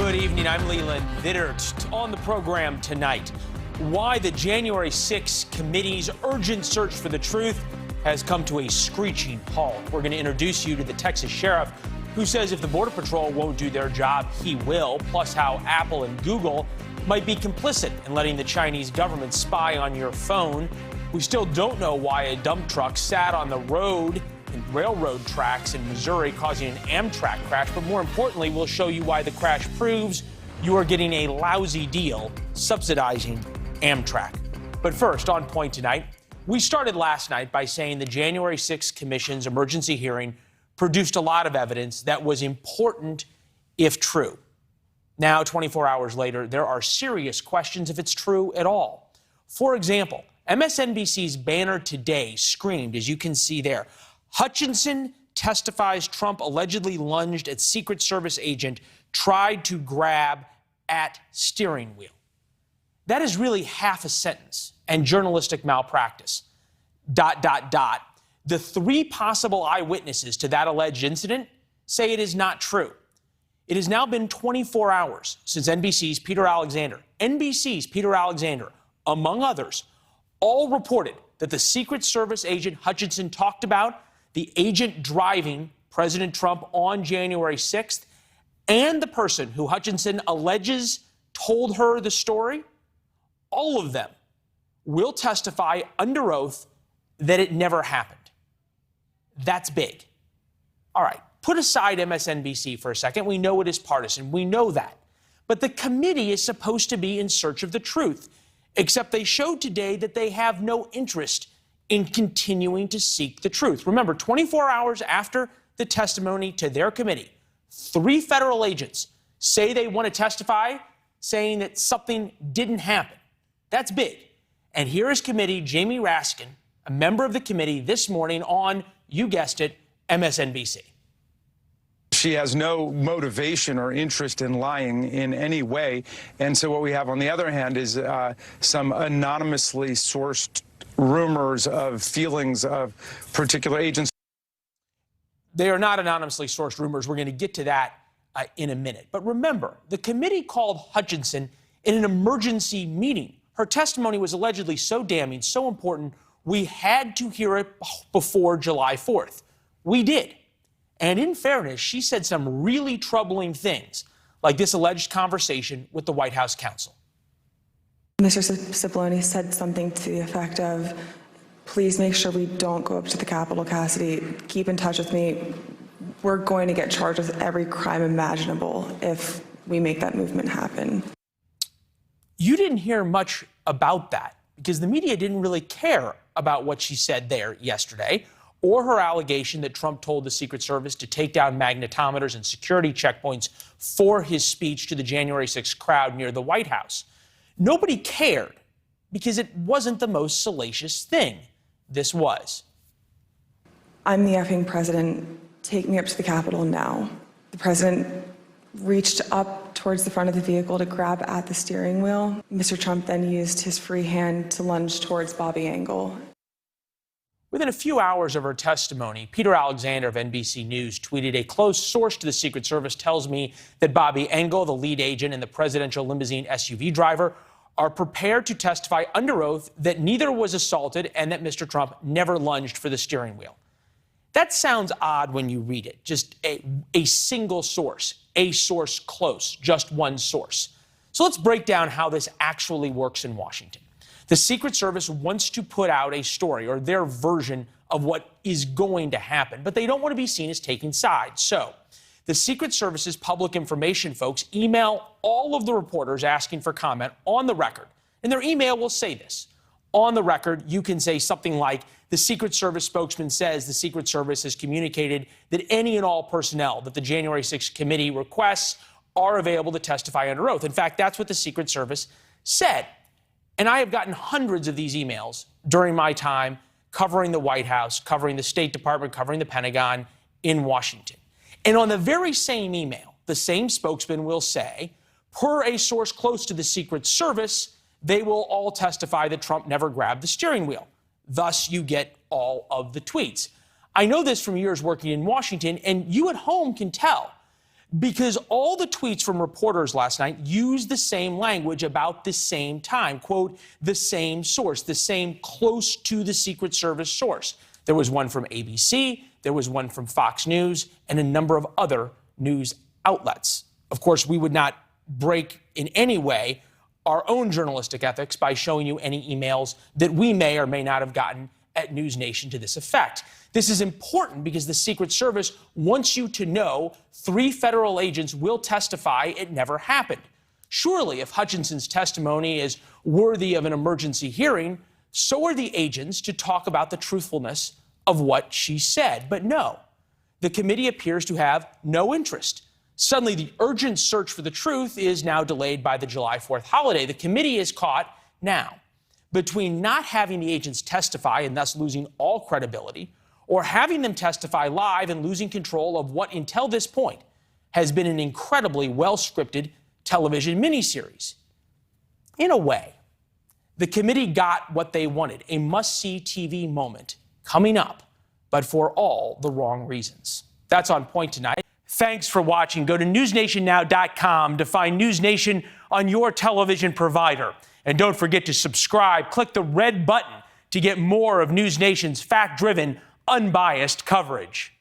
Good evening. I'm Leland Vittert. On the program tonight, why the January 6th committee's urgent search for the truth has come to a screeching halt. We're going to introduce you to the Texas sheriff who says if the Border Patrol won't do their job, he will, plus how Apple and Google might be complicit in letting the Chinese government spy on your phone. We still don't know why a dump truck sat on the road and railroad tracks in Missouri, causing an Amtrak crash. But more importantly, we'll show you why the crash proves you are getting a lousy deal subsidizing Amtrak. But first, on point tonight, we started last night by saying the January 6th Commission's emergency hearing produced a lot of evidence that was important if true. Now, 24 hours later, there are serious questions if it's true at all. For example, MSNBC's banner today screamed, as you can see there, Hutchinson testifies Trump allegedly lunged at Secret Service agent tried to grab at steering wheel. That is really half a sentence and journalistic malpractice. ... The three possible eyewitnesses to that alleged incident say it is not true. It has now been 24 hours since NBC's Peter Alexander, among others, all reported that the Secret Service agent Hutchinson talked about, the agent driving President Trump on January 6th, and the person who Hutchinson alleges told her the story, all of them will testify under oath that it never happened. That's big. All right, put aside MSNBC for a second. We know it is partisan. We know that. But the committee is supposed to be in search of the truth, except they showed today that they have no interest in continuing to seek the truth. Remember, 24 hours after the testimony to their committee, 3 federal agents say they want to testify, saying that something didn't happen. That's big. And here is committee Jamie Raskin, a member of the committee, this morning on, you guessed it, MSNBC. She has no motivation or interest in lying in any way. And so what we have on the other hand is some anonymously sourced rumors of feelings of particular agents. They are not anonymously sourced rumors. We're going to get to that in a minute. But remember, the committee called Hutchinson in an emergency meeting. Her testimony was allegedly so damning, so important, we had to hear it before July 4th. We did. And in fairness, she said some really troubling things, like this alleged conversation with the White House counsel. Mr. Cipollone said something to the effect of, please make sure we don't go up to the Capitol, Cassidy. Keep in touch with me. We're going to get charged with every crime imaginable if we make that movement happen. You didn't hear much about that because the media didn't really care about what she said there yesterday, or her allegation that Trump told the Secret Service to take down magnetometers and security checkpoints for his speech to the January 6th crowd near the White House. Nobody cared because it wasn't the most salacious thing. This was. I'm the effing president. Take me up to the Capitol now. The president reached up towards the front of the vehicle to grab at the steering wheel. Mr. Trump then used his free hand to lunge towards Bobby Engel. Within a few hours of her testimony, Peter Alexander of NBC News tweeted, a close source to the Secret Service tells me that Bobby Engel, the lead agent, and the presidential limousine SUV driver are prepared to testify under oath that neither was assaulted and that Mr. Trump never lunged for the steering wheel. That sounds odd when you read it. Just a single source, a source close, just one source. So let's break down how this actually works in Washington. The Secret Service wants to put out a story or their version of what is going to happen, but they don't want to be seen as taking sides. So the Secret Service's public information folks email all of the reporters asking for comment on the record. And their email will say this. On the record, you can say something like, the Secret Service spokesman says the Secret Service has communicated that any and all personnel that the January 6th committee requests are available to testify under oath. In fact, that's what the Secret Service said. And I have gotten hundreds of these emails during my time covering the White House, covering the State Department, covering the Pentagon in Washington. And on the very same email, the same spokesman will say, per a source close to the Secret Service, they will all testify that Trump never grabbed the steering wheel. Thus, you get all of the tweets. I know this from years working in Washington, and you at home can tell because all the tweets from reporters last night used the same language about the same time, quote, the same source, the same close to the Secret Service source. There was one from ABC, there was one from Fox News, and a number of other news outlets. Of course, we would not break in any way our own journalistic ethics by showing you any emails that we may or may not have gotten at NewsNation to this effect. This is important because the Secret Service wants you to know 3 federal agents will testify it never happened. Surely, if Hutchinson's testimony is worthy of an emergency hearing, so are the agents to talk about the truthfulness of what she said. But no, the committee appears to have no interest. Suddenly, the urgent search for the truth is now delayed by the July 4th holiday. The committee is caught now between not having the agents testify and thus losing all credibility, or having them testify live and losing control of what, until this point, has been an incredibly well-scripted television miniseries. In a way, the committee got what they wanted, a must-see TV moment coming up, but for all the wrong reasons. That's On Point tonight. Thanks for watching. Go to newsnationnow.com to find NewsNation on your television provider. And don't forget to subscribe. Click the red button to get more of NewsNation's fact-driven, unbiased coverage.